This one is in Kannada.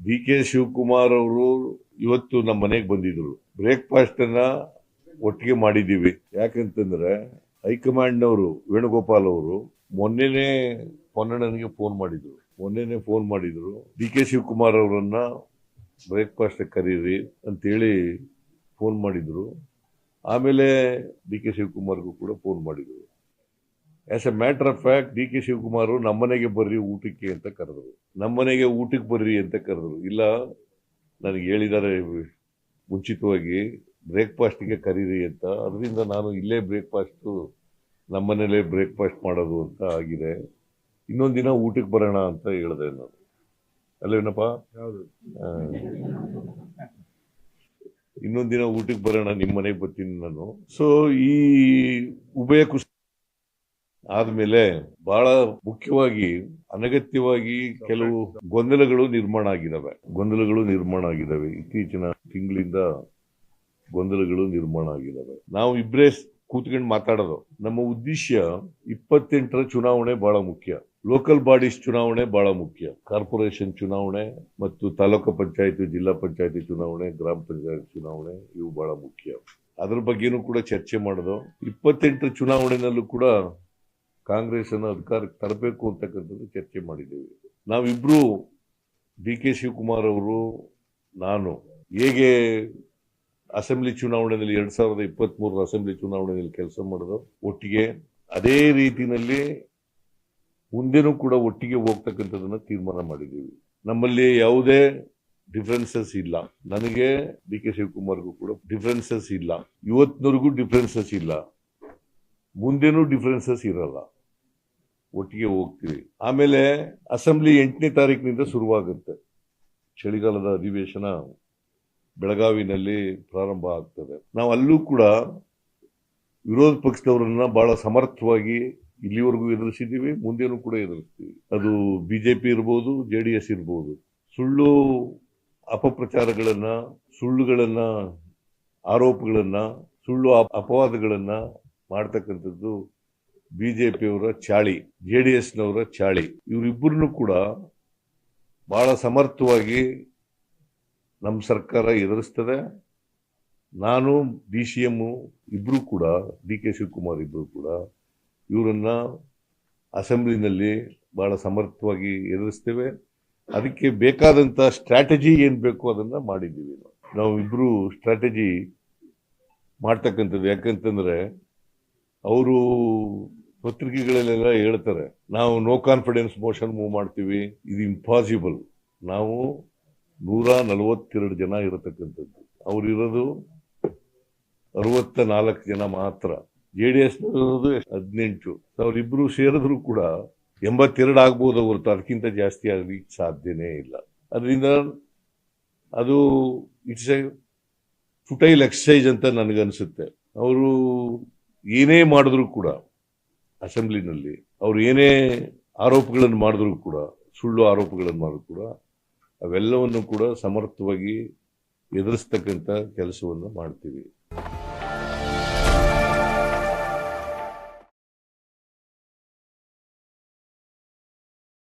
ಡಿ ಕೆ ಶಿವಕುಮಾರ್ ಅವರು ಇವತ್ತು ನಮ್ಮ ಮನೆಗೆ ಬಂದಿದ್ರು. ಬ್ರೇಕ್ಫಾಸ್ಟ್ ಅನ್ನ ಒಟ್ಟಿಗೆ ಮಾಡಿದ್ದೀವಿ. ಯಾಕಂತಂದ್ರೆ ಹೈಕಮಾಂಡ್ನವರು ವೇಣುಗೋಪಾಲ್ ಅವರು ಮೊನ್ನೆನೆ ಪೊನ್ನಣ್ಣನಿಗೆ ಫೋನ್ ಮಾಡಿದ್ರು. ಡಿ ಕೆ ಶಿವಕುಮಾರ್ ಅವರನ್ನ ಬ್ರೇಕ್ಫಾಸ್ಟ್ ಕರೀರಿ ಅಂತೇಳಿ ಫೋನ್ ಮಾಡಿದ್ರು. ಆಮೇಲೆ ಡಿ ಕೆ ಶಿವಕುಮಾರ್ಗೂ ಕೂಡ ಫೋನ್ ಮಾಡಿದ್ರು. As A matter of fact D K Shivakumar ನಮ್ಮನೆಗೆ ಬರ್ರಿ ಊಟಕ್ಕೆ ಅಂತ ಕರೆದ್ರು. ನಮ್ಮನೆಗೆ ಊಟಕ್ಕೆ ಬರ್ರಿ ಅಂತ ಕರೆದ್ರು. ಇಲ್ಲ, ನನಗೆ ಹೇಳಿದ್ದಾರೆ ಮುಂಚಿತವಾಗಿ ಬ್ರೇಕ್ಫಾಸ್ಟ್ಗೆ ಕರೀರಿ ಅಂತ. ಅದರಿಂದ ನಾನು ಇಲ್ಲೇ ನಮ್ಮನೇಲೆ ಬ್ರೇಕ್ಫಾಸ್ಟ್ ಮಾಡೋದು ಅಂತ ಆಗಿದೆ. ಇನ್ನೊಂದು ದಿನ ಊಟಕ್ಕೆ ಬರೋಣ ಅಂತ ಹೇಳಿದೆ ನಾನು. ಅಲ್ಲೇನಪ್ಪ? ಇನ್ನೊಂದು ದಿನ ಊಟಕ್ಕೆ ಬರೋಣ, ನಿಮ್ಮ ಮನೆಗೆ ಬರ್ತೀನಿ ನಾನು. ಸೊ ಈ ಉಭಯ ಕುಸ್ ಆದ್ಮೇಲೆ ಬಹಳ ಮುಖ್ಯವಾಗಿ ಅನಗತ್ಯವಾಗಿ ಕೆಲವು ಗೊಂದಲಗಳು ನಿರ್ಮಾಣ ಆಗಿದಾವೆ. ಇತ್ತೀಚಿನ ತಿಂಗಳಿಂದ ಗೊಂದಲಗಳು ನಿರ್ಮಾಣ ಆಗಿದಾವೆ. ನಾವು ಇಬ್ಬರೇ ಕೂತ್ಕೊಂಡು ಮಾತಾಡೋದು. ನಮ್ಮ ಉದ್ದೇಶ 28ರ ಚುನಾವಣೆ ಬಹಳ ಮುಖ್ಯ. ಲೋಕಲ್ ಬಾಡೀಸ್ ಚುನಾವಣೆ ಬಹಳ ಮುಖ್ಯ. ಕಾರ್ಪೊರೇಷನ್ ಚುನಾವಣೆ ಮತ್ತು ತಾಲೂಕು ಪಂಚಾಯತಿ, ಜಿಲ್ಲಾ ಪಂಚಾಯತಿ ಚುನಾವಣೆ, ಗ್ರಾಮ ಪಂಚಾಯತ್ ಚುನಾವಣೆ ಇವು ಬಹಳ ಮುಖ್ಯ. ಅದ್ರ ಬಗ್ಗೆನೂ ಕೂಡ ಚರ್ಚೆ ಮಾಡೋದು. 28ರ ಚುನಾವಣೆನಲ್ಲೂ ಕೂಡ ಕಾಂಗ್ರೆಸ್ ಅನ್ನು ಅಧಿಕಾರಕ್ಕೆ ತರಬೇಕು ಅಂತಕ್ಕಂಥದ್ದು ಚರ್ಚೆ ಮಾಡಿದ್ದೇವೆ. ನಾವಿಬ್ರು ಡಿ ಕೆ ಶಿವಕುಮಾರ್ ಅವರು, ನಾನು ಹೇಗೆ ಅಸೆಂಬ್ಲಿ ಚುನಾವಣೆಯಲ್ಲಿ 2023 ಅಸೆಂಬ್ಲಿ ಚುನಾವಣೆಯಲ್ಲಿ ಕೆಲಸ ಮಾಡೋದು ಒಟ್ಟಿಗೆ, ಅದೇ ರೀತಿಯಲ್ಲಿ ಮುಂದೆನೂ ಕೂಡ ಒಟ್ಟಿಗೆ ಹೋಗ್ತಕ್ಕಂಥದನ್ನ ತೀರ್ಮಾನ ಮಾಡಿದ್ದೀವಿ. ನಮ್ಮಲ್ಲಿ ಯಾವುದೇ ಡಿಫರೆನ್ಸಸ್ ಇಲ್ಲ. ನನಗೆ ಡಿ ಕೆ ಶಿವಕುಮಾರ್ಗೂ ಕೂಡ ಡಿಫರೆನ್ಸಸ್ ಇಲ್ಲ. ಇವತ್ತಿನವರೆಗೂ ಡಿಫರೆನ್ಸಸ್ ಇಲ್ಲ. ಮುಂದೇನೂ ಡಿಫರೆನ್ಸಸ್ ಇರಲ್ಲ. ಒಟ್ಟಿಗೆ ಹೋಗ್ತೀವಿ. ಆಮೇಲೆ ಅಸೆಂಬ್ಲಿ 8ನೇ ತಾರೀಕಿನಿಂದ ಶುರುವಾಗುತ್ತೆ. ಚಳಿಗಾಲದ ಅಧಿವೇಶನ ಬೆಳಗಾವಿನಲ್ಲಿ ಪ್ರಾರಂಭ ಆಗ್ತದೆ. ನಾವು ಅಲ್ಲೂ ಕೂಡ ವಿರೋಧ ಪಕ್ಷದವರನ್ನ ಬಹಳ ಸಮರ್ಥವಾಗಿ ಇಲ್ಲಿವರೆಗೂ ಎದುರಿಸಿದ್ದೀವಿ, ಮುಂದೇನೂ ಕೂಡ ಎದುರಿಸ್ತೀವಿ. ಅದು ಬಿಜೆಪಿ ಇರ್ಬೋದು, JDS ಇರ್ಬೋದು. ಸುಳ್ಳು ಅಪಪ್ರಚಾರಗಳನ್ನ, ಸುಳ್ಳುಗಳನ್ನ, ಆರೋಪಗಳನ್ನ, ಸುಳ್ಳು ಅಪವಾದಗಳನ್ನ ಮಾಡ್ತಕ್ಕಂಥದ್ದು ಬಿಜೆಪಿಯವರ ಚಾಳಿ, JDSನವರ ಚಾಳಿ. ಇವರಿಬ್ಬರನ್ನು ಕೂಡ ಬಹಳ ಸಮರ್ಥವಾಗಿ ನಮ್ಮ ಸರ್ಕಾರ ಎದುರಿಸ್ತದೆ. ನಾನು DCM ಇಬ್ರು ಕೂಡ, ಡಿ ಕೆ ಶಿವಕುಮಾರ್ ಇಬ್ರು ಕೂಡ ಇವರನ್ನ ಅಸೆಂಬ್ಲಿನಲ್ಲಿ ಬಹಳ ಸಮರ್ಥವಾಗಿ ಎದುರಿಸ್ತೇವೆ. ಅದಕ್ಕೆ ಬೇಕಾದಂತ ಸ್ಟ್ರಾಟಜಿ ಏನ್ ಬೇಕು ಅದನ್ನ ಮಾಡಿದ್ದೀವಿ. ನಾವು ಇಬ್ರು ಸ್ಟ್ರಾಟಜಿ ಮಾಡ್ತಕ್ಕಂಥದ್ದು. ಯಾಕಂತಂದ್ರೆ ಅವರು ಪತ್ರಿಕೆಗಳಲ್ಲೆಲ್ಲ ಹೇಳ್ತಾರೆ, ನಾವು ನೋ ಕಾನ್ಫಿಡೆನ್ಸ್ ಮೋಷನ್ ಮೂವ್ ಮಾಡ್ತೀವಿ. ಇದು ಇಂಪಾಸಿಬಲ್. ನಾವು 142 ಜನ ಇರತಕ್ಕಂಥದ್ದು, ಅವರಿರೋದು 64 ಜನ ಮಾತ್ರ. JDS 18. ಅವರಿಬ್ರು ಸೇರಿದ್ರು ಕೂಡ 82 ಆಗ್ಬೋದು ಹೊರತು ಅದಕ್ಕಿಂತ ಜಾಸ್ತಿ ಆಗ್ಲಿಕ್ಕೆ ಸಾಧ್ಯನೇ ಇಲ್ಲ. ಅದರಿಂದ ಅದು ಇಟ್ಸ್ ಎ ಫುಟೈಲ್ ಎಕ್ಸರ್ಸೈಸ್ ಅಂತ ನನಗನ್ಸುತ್ತೆ. ಅವರು ಏನೇ ಮಾಡಿದ್ರು ಕೂಡ ಅಸೆಂಬ್ಲಿನಲ್ಲಿ, ಅವ್ರು ಏನೇ ಆರೋಪಗಳನ್ನು ಮಾಡಿದ್ರು ಕೂಡ, ಸುಳ್ಳು ಆರೋಪಗಳನ್ನು ಮಾಡಿದ್ರು ಕೂಡ, ಅವೆಲ್ಲವನ್ನು ಕೂಡ ಸಮರ್ಥವಾಗಿ ಎದುರಿಸ್ತಕ್ಕಂಥ ಕೆಲಸವನ್ನು ಮಾಡ್ತೀವಿ.